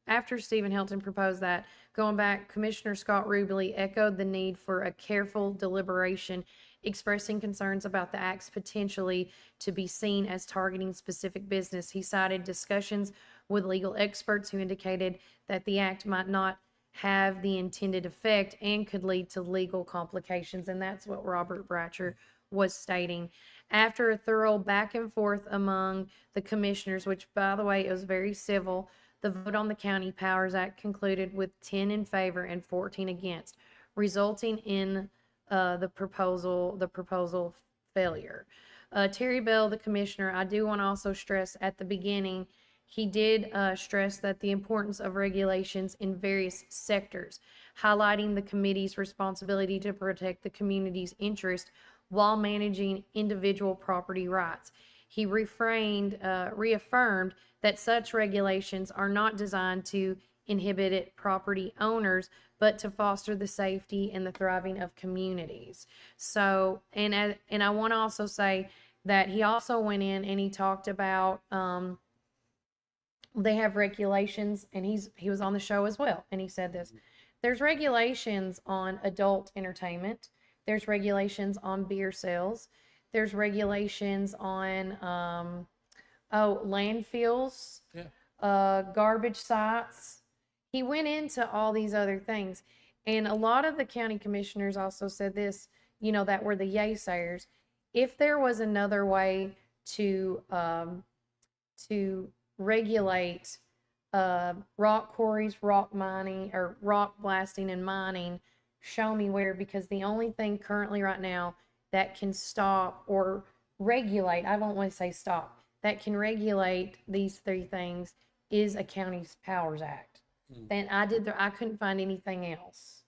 after Stephen Helton proposed that, going back, Commissioner Scott Ruble echoed the need for a careful deliberation, expressing concerns about the act's potentially to be seen as targeting specific business. He cited discussions with legal experts who indicated that the act might not have the intended effect and could lead to legal complications, and that's what Robert Bratcher was stating. After a thorough back and forth among the commissioners, which, by the way, it was very civil, the vote on the County Powers Act concluded with 10 in favor and 14 against, resulting in the proposal failure. Terry Bell, the commissioner, I do want to also stress at the beginning, he did stress that the importance of regulations in various sectors, highlighting the committee's responsibility to protect the community's interest while managing individual property rights. He reaffirmed that such regulations are not designed to inhibit property owners, but to foster the safety and the thriving of communities. So, and I want to also say that he also went in and he talked about they have regulations, and he was on the show as well, and he said this: there's regulations on adult entertainment, there's regulations on beer sales, there's regulations on landfills, garbage sites. He went into all these other things, and a lot of the county commissioners also said this, that were the yaysayers. If there was another way to regulate rock quarries, rock mining, or rock blasting and mining, show me where, because the only thing currently right now that can stop or regulate, I don't want to say stop, that can regulate these three things is a County's Powers Act. And I couldn't find anything else.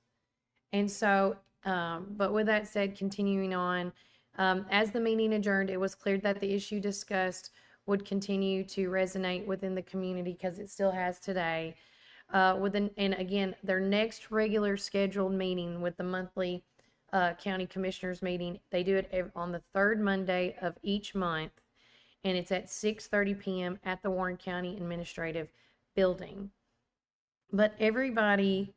And so, but with that said, continuing on, as the meeting adjourned, it was clear that the issue discussed would continue to resonate within the community, because it still has today. And again, their next regular scheduled meeting with the monthly county commissioners meeting, they do it on the third Monday of each month, and it's at 6:30 p.m. at the Warren County Administrative Building. But everybody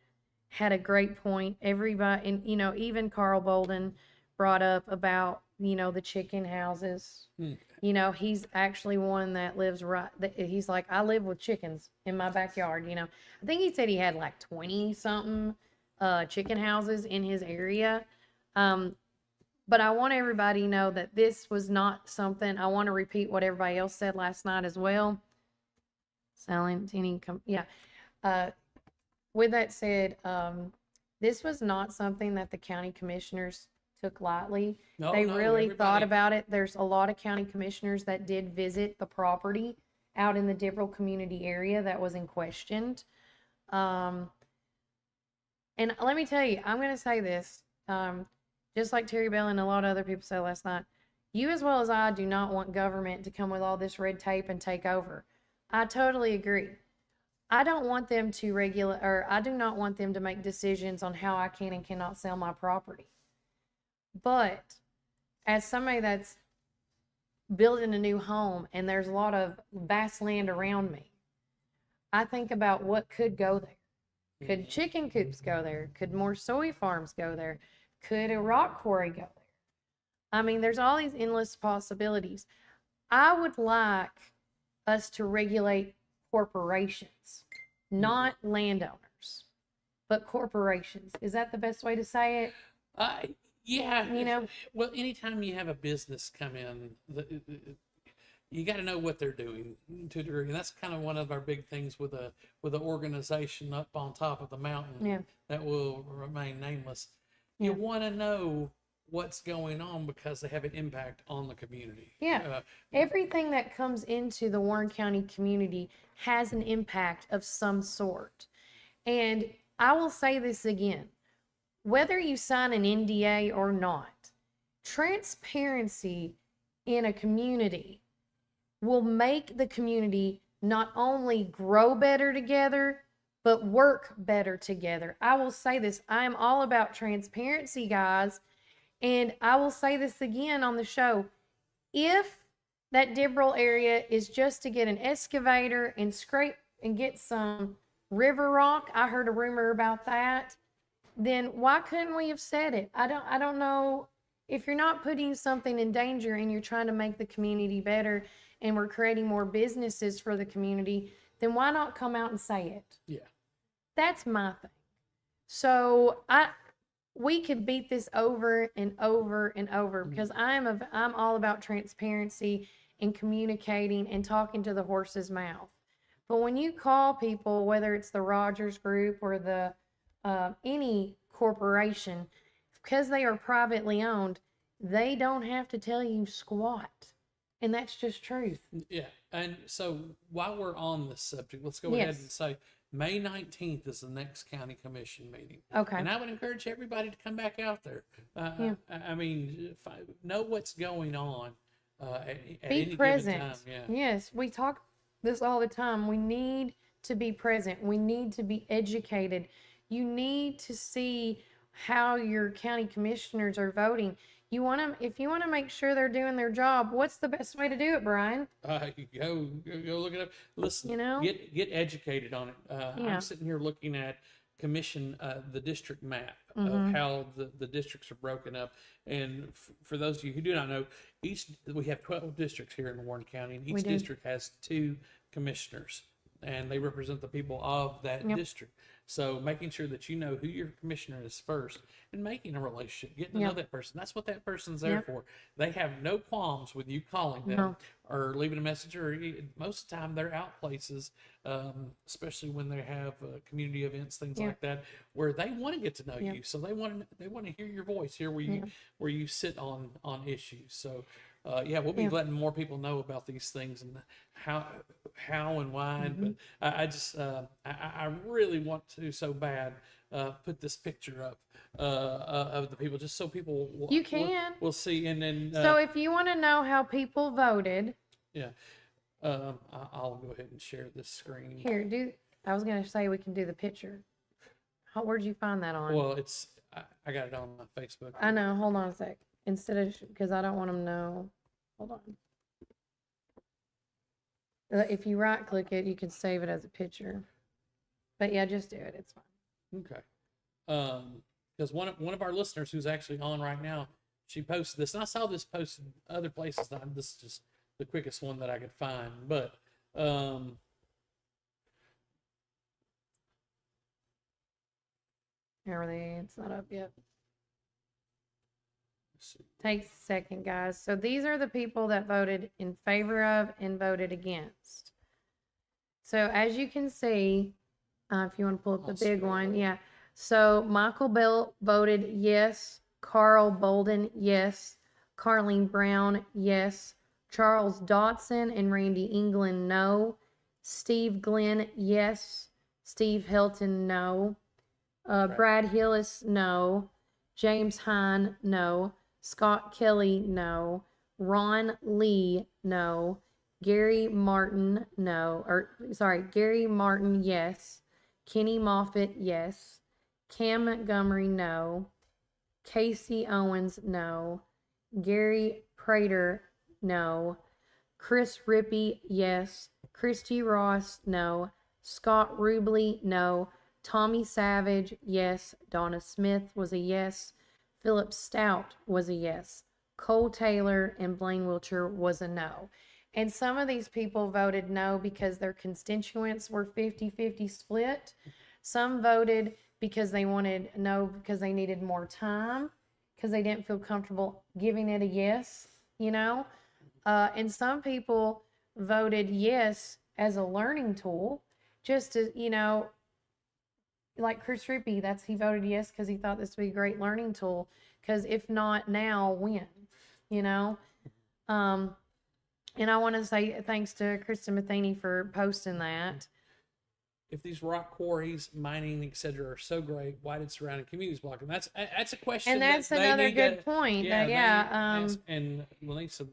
had a great point. Everybody, and even Carl Bolden brought up about the chicken houses. He's actually one that lives right. He's like, I live with chickens in my backyard. I think he said he had like 20 something chicken houses in his area. But I want everybody to know that this was not something. I want to repeat what everybody else said last night as well. Selling any with that said, this was not something that the county commissioners took lightly. They really thought about it. There's a lot of county commissioners that did visit the property out in the Dibble community area that was in question. And let me tell you, I'm going to say this, just like Terry Bell and a lot of other people said last night, you as well as I do not want government to come with all this red tape and take over. I totally agree. I don't want them to regulate, or I do not want them to make decisions on how I can and cannot sell my property. But as somebody that's building a new home and there's a lot of vast land around me, I think about what could go there. Could chicken coops go there? Could more soy farms go there? Could a rock quarry go there? I mean, there's all these endless possibilities. I would like us to regulate corporations, not landowners, but corporations. Is that the best way to say it? Yeah. You know, well, anytime you have a business come in, you got to know what they're doing to a degree, and that's kind of one of our big things with a organization up on top of the mountain that will remain nameless. You want to know what's going on because they have an impact on the community. Everything that comes into the Warren County community has an impact of some sort. And I will say this again, whether you sign an NDA or not, transparency in a community will make the community not only grow better together, but work better together. I will say this, I am all about transparency, guys. And I will say this again on the show. If that Dibble area is just to get an excavator and scrape and get some river rock, I heard a rumor about that, then why couldn't we have said it? I don't know. If you're not putting something in danger and you're trying to make the community better and we're creating more businesses for the community, then why not come out and say it? Yeah. That's my thing. So we could beat this over and over and over because I'm all about transparency and communicating and talking to the horse's mouth. But when you call people, whether it's the Rogers Group or the any corporation, because they are privately owned, they don't have to tell you squat. And that's just truth. Yeah. And so while we're on this subject, let's go ahead and say May 19th is the next county commission meeting. Okay. And I would encourage everybody to come back out there. I mean, know what's going on at any present. given time. Yeah. Yes, we talk this all the time. We need to be present. We need to be educated. You need to see how your county commissioners are voting. If you want to make sure they're doing their job, what's the best way to do it, Brian? Go look it up. Listen, get educated on it. I'm sitting here looking at the district map of how the districts are broken up. And for those of you who do not know, we have 12 districts here in Warren County, and each district has 2 commissioners, and they represent the people of that district. So making sure that you know who your commissioner is first and making a relationship, getting to know that person. That's what that person's there for. They have no qualms with you calling them or leaving a message, or most of the time they're out places, especially when they have community events, things like that, where they want to get to know you. So they want to hear your voice, hear where you sit on issues. So we'll be letting more people know about these things and how and why. But I really want to so bad put this picture up of the people, just so people will see. And then so if you want to know how people voted, I'll go ahead and share this screen here. I was going to say we can do the picture. Where'd you find that on? Well, I got it on my Facebook. I know. Hold on a sec. Because I don't want them to know. Hold on. If you right click it, you can save it as a picture. But yeah, just do it. It's fine. Okay. Because one of our listeners who's actually on right now, she posted this, and I saw this posted other places. This is just the quickest one that I could find. But it's not up yet. Takes a second, guys. So these are the people that voted in favor of and voted against. So as you can see, if you want to pull up the big one, so Michael Bell voted yes, Carl Bolden yes, Carlene Brown yes, Charles Dotson and Randy England no, Steve Glenn yes, Steve Helton no, Brad Hillis no, James Hine no, Scott Kelly, no. Ron Lee, no. Gary Martin, yes. Kenny Moffitt, yes. Cam Montgomery, no. Casey Owens, no. Gary Prater, no. Chris Rippey, yes. Christy Ross, no. Scott Rubley, no. Tommy Savage, yes. Donna Smith was a yes. Philip Stout was a yes. Cole Taylor and Blaine Wiltshire was a no. And some of these people voted no because their constituents were 50-50 split. Some voted because they wanted no because they needed more time, because they didn't feel comfortable giving it a yes, you know. And some people voted yes as a learning tool, just to, you know, like Chris Rippey, he voted yes because he thought this would be a great learning tool, because if not now, when, you know? And I want to say thanks to Kristen Matheny for posting that. If these rock quarries, mining, etc., are so great, why did surrounding communities block them? That's a question. And that's that they another need good to, point. and Lisa.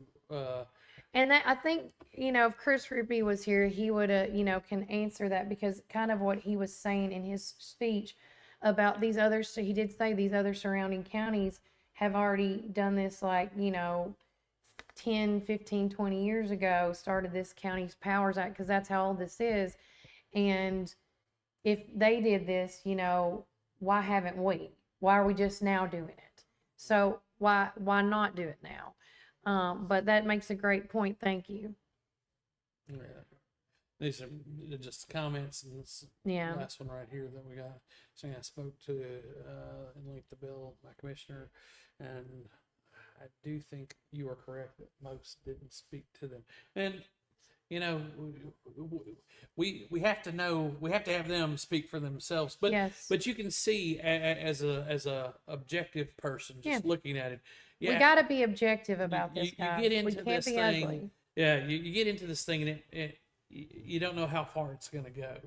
And that, I think, you know, if Chris Rippey was here, he would, you know, can answer that, because kind of what he was saying in his speech about these others, he did say these other surrounding counties have already done this, like, you know, 10, 15, 20 years ago, started this County's Powers Act, because that's how old this is. And if they did this, you know, why haven't we? Why are we just now doing it? So why not do it now? But that makes a great point. Thank you. Yeah. These are just comments, and this last one right here that we got saying I spoke to and linked the bill, my commissioner, and I do think you are correct that most didn't speak to them. And you know, we have to know, we have to have them speak for themselves. But but you can see as a objective person just looking at it. Yeah, we got to be objective about this, guys. You get into we can't this be thing. ugly. Yeah, you get into this thing, and you don't know how far it's going to go.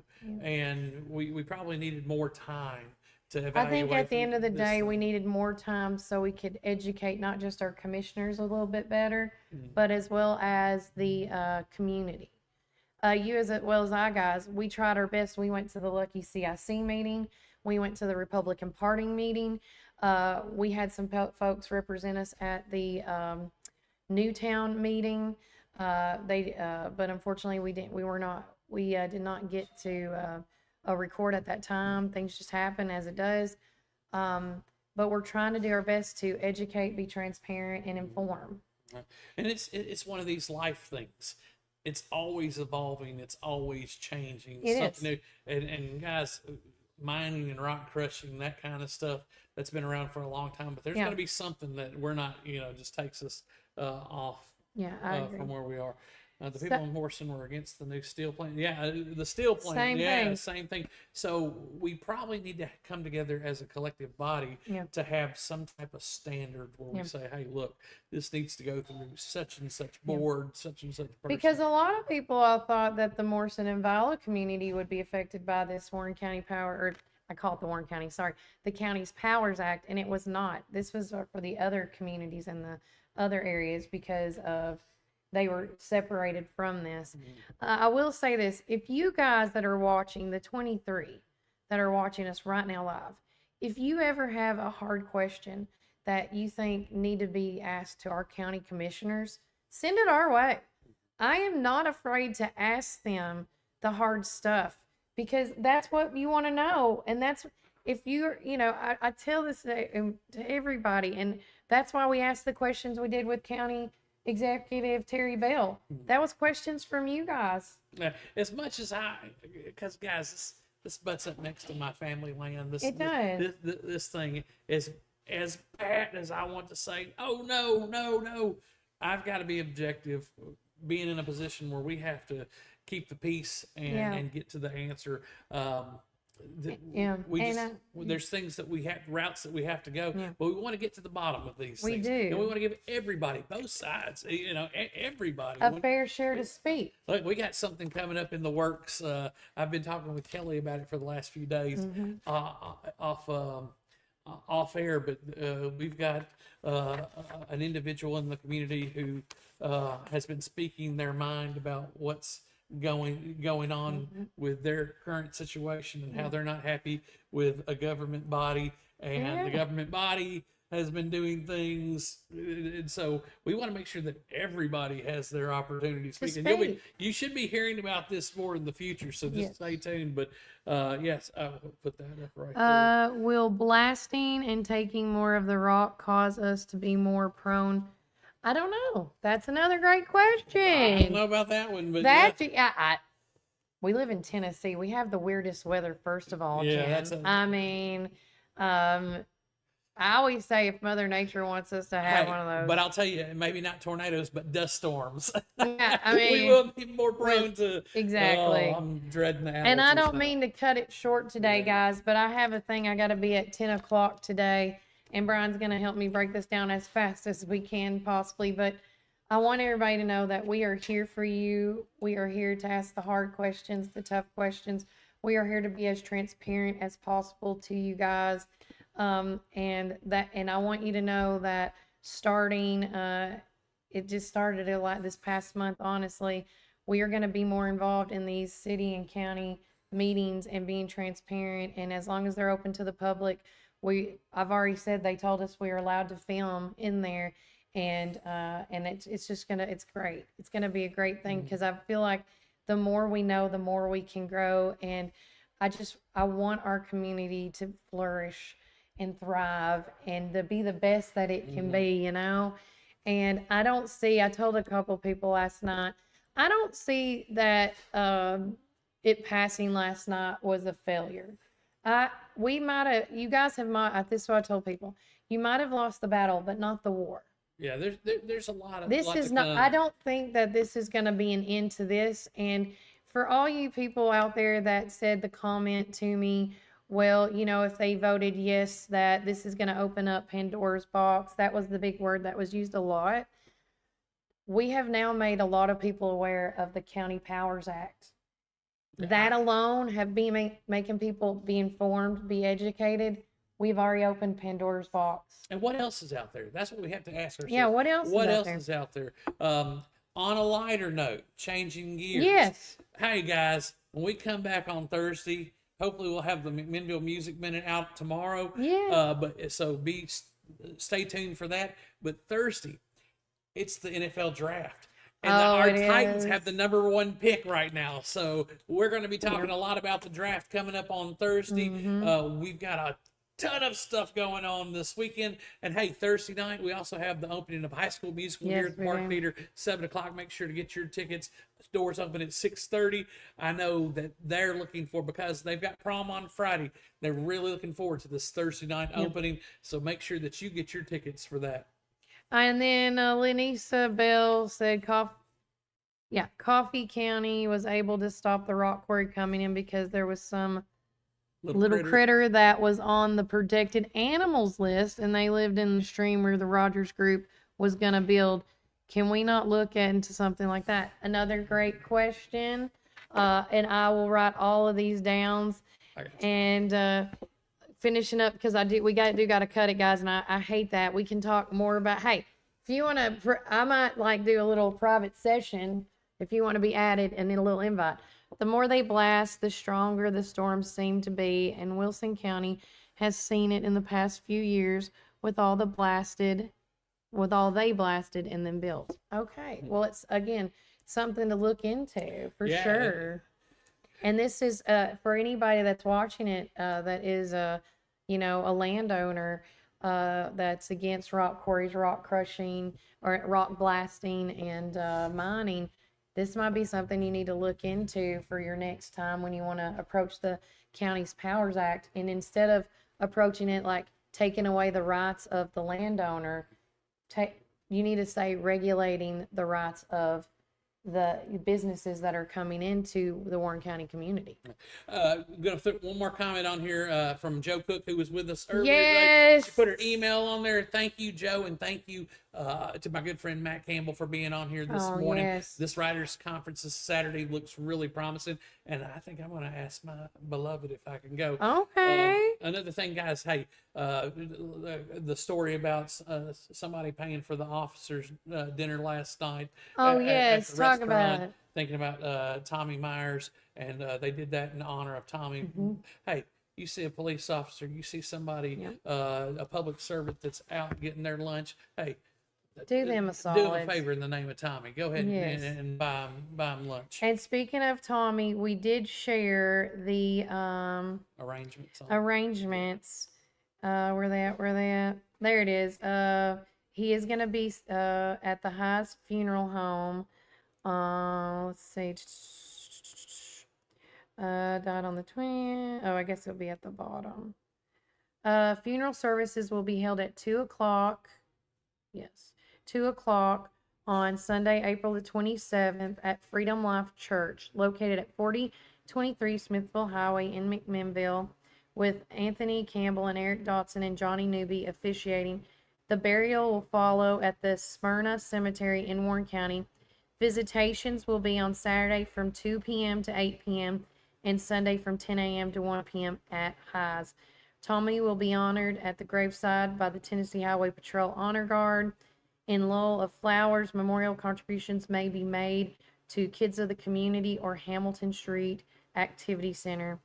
And we probably needed more time to evaluate. I think at the end of the day, we needed more time so we could educate not just our commissioners a little bit better, but as well as the community. You as well as I, guys, we tried our best. We went to the Lucky CIC meeting. We went to the Republican Party meeting. We had some folks represent us at the Newtown meeting. But unfortunately we did not get to record at that time. Things just happen as it does. But we're trying to do our best to educate, be transparent, and inform. And it's one of these life things. It's always evolving. It's always changing. It is. New. And guys, mining and rock crushing, that kind of stuff, that's been around for a long time. But there's going to be something that we're not, just takes us off. Yeah, I agree. From where we are. The people in Morrison were against the new steel plant. Yeah, the steel plant. Same thing. So we probably need to come together as a collective body to have some type of standard where we say, hey, look, this needs to go through such and such board, such and such person. Because a lot of people thought that the Morrison and Viola community would be affected by this Warren County the County's Powers Act, and it was not. This was for the other communities and the other areas because of they were separated from this. I will say this, if you guys that are watching, the 23 that are watching us right now live, if you ever have a hard question that you think need to be asked to our county commissioners, send it our way. I am not afraid to ask them the hard stuff, because that's what you want to know. And that's, if you're, I tell this to everybody, and that's why we asked the questions we did with County Executive Terry Bell. That was questions from you guys. Yeah, as much as because guys, this butts up next to my family land. It does. This thing is as bad as I want to say. Oh no! I've got to be objective. Being in a position where we have to keep the peace and get to the answer. There's things that we have, routes that we have to go, but we want to get to the bottom of these things. We do. And we want to give everybody, both sides, everybody a fair share to speak. Look, we got something coming up in the works. I've been talking with Kelly about it for the last few days off air, but we've got an individual in the community who has been speaking their mind about what's going on with their current situation and how they're not happy with a government body, and the government body has been doing things, and so we want to make sure that everybody has their opportunity to speak. And you should be hearing about this more in the future, so just stay tuned. But yes, I will put that up right there. Will blasting and taking more of the rock cause us to be more prone? I don't know. That's another great question. I don't know about that one, but we live in Tennessee. We have the weirdest weather, first of all, Jen. I mean, I always say if Mother Nature wants us to have one of those. But I'll tell you, maybe not tornadoes, but dust storms. Yeah, I mean, we will be more prone to. Exactly. Oh, I'm dreading that. And I don't mean to cut it short today, guys, but I have a thing. I got to be at 10 o'clock today, and Brian's going to help me break this down as fast as we can possibly. But I want everybody to know that we are here for you. We are here to ask the hard questions, the tough questions. We are here to be as transparent as possible to you guys. And I want you to know that starting, it just started a lot this past month, honestly. We are going to be more involved in these city and county meetings and being transparent. And as long as they're open to the public, I've already said they told us we are allowed to film in there. And it's just it's great. It's going to be a great thing because I feel like the more we know, the more we can grow. And I want our community to flourish and thrive and to be the best that it can be, you know? And I told a couple people last night, I don't see that it passing last night was a failure. You guys have, this is what I told people, you might have lost the battle, but not the war. Yeah, there's a lot of. This is not. I don't think that this is going to be an end to this. And for all you people out there that said the comment to me, well, you know, if they voted yes, that this is going to open up Pandora's box. That was the big word that was used a lot. We have now made a lot of people aware of the County Powers Act. Yeah. That alone have been making people be informed, be educated. We've already opened Pandora's box. And what else is out there? That's what we have to ask ourselves. Yeah, what else is out there? On a lighter note, changing gears. Yes. Hey, guys, when we come back on Thursday, hopefully we'll have the McMinnville Music Minute out tomorrow. Yeah. So stay tuned for that. But Thursday, it's the NFL Draft. And our Titans have the #1 pick right now. So we're going to be talking a lot about the draft coming up on Thursday. We've got a ton of stuff going on this weekend. And hey, Thursday night, we also have the opening of High School Musical here at the Park Theater, 7 o'clock. Make sure to get your tickets. Doors open at 6:30. I know that they're looking because they've got prom on Friday. They're really looking forward to this Thursday night opening. So make sure that you get your tickets for that. And then Lenisa Bell said Coffee County was able to stop the rock quarry coming in because there was some little critter that was on the protected animals list, and they lived in the stream where the Rogers Group was going to build. Can we not look into something like that? Another great question. And I will write all of these down. And finishing up, because we got to cut it, guys, and I hate that. We can talk more about, hey, if you want to, I might do a little private session if you want to be added and then a little invite. The more they blast, the stronger the storms seem to be, and Wilson County has seen it in the past few years with all they blasted and then built. Okay, well, it's, again, something to look into for sure. And this is for anybody that's watching it that is a landowner that's against rock quarries, rock crushing, or rock blasting and mining. This might be something you need to look into for your next time when you want to approach the county's Powers Act. And instead of approaching it like taking away the rights of the landowner, you need to say regulating the rights of the businesses that are coming into the Warren County community. I'm going to put one more comment on here from Joe Cook, who was with us earlier. Yes. She put her email on there. Thank you, Joe, and thank you to my good friend Matt Campbell for being on here this morning. Yes. This writers' conference this Saturday looks really promising, and I think I'm going to ask my beloved if I can go. Okay. Another thing, guys, hey, the story about somebody paying for the officers' dinner last night. Yes, talk about it. Thinking about Tommy Myers, and they did that in honor of Tommy. Hey, you see a police officer, you see somebody, a public servant that's out getting their lunch. Hey, Do them a do them solid. a favor in the name of Tommy. Go ahead Yes. and buy them lunch. And speaking of Tommy, we did share the Arrangements. arrangements. Where they at? Where they at? There it is. He is gonna be at the Highs Funeral Home. Let's see. Died on the 20th. Oh, I guess it'll be at the bottom. Funeral services will be held at 2 o'clock. Yes, 2 o'clock on Sunday, April the 27th at Freedom Life Church, located at 4023 Smithville Highway in McMinnville, with Anthony Campbell and Eric Dotson and Johnny Newby officiating. The burial will follow at the Smyrna Cemetery in Warren County. Visitations will be on Saturday from 2 p.m. to 8 p.m. and Sunday from 10 a.m. to 1 p.m. at Highs. Tommy will be honored at the graveside by the Tennessee Highway Patrol Honor Guard. In lieu of flowers, memorial contributions may be made to Kids of the Community or Hamilton Street Activity Center.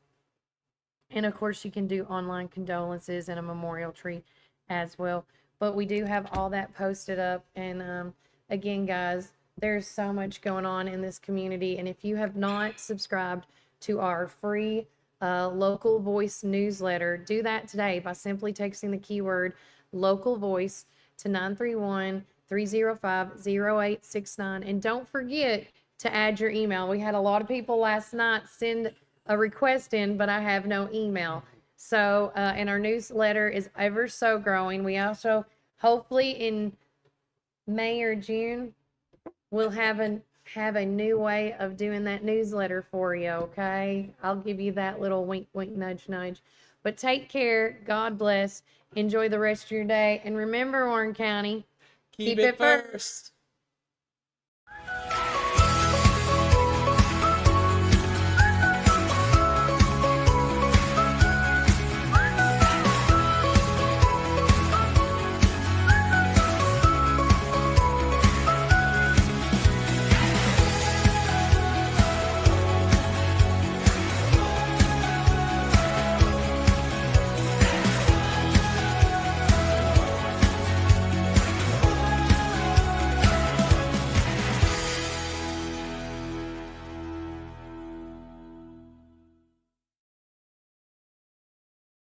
And of course, you can do online condolences and a memorial tree as well. But we do have all that posted up. And again, guys, there's so much going on in this community. And if you have not subscribed to our free Local Voice newsletter, do that today by simply texting the keyword Local Voice to 931-305-0869. And don't forget to add your email. We had a lot of people last night send a request in, but I have no email. So, and our newsletter is ever so growing. We also, hopefully in May or June, we'll have a new way of doing that newsletter for you, okay? I'll give you that little wink, wink, nudge, nudge. But take care. God bless. Enjoy the rest of your day. And remember, Warren County, keep it first.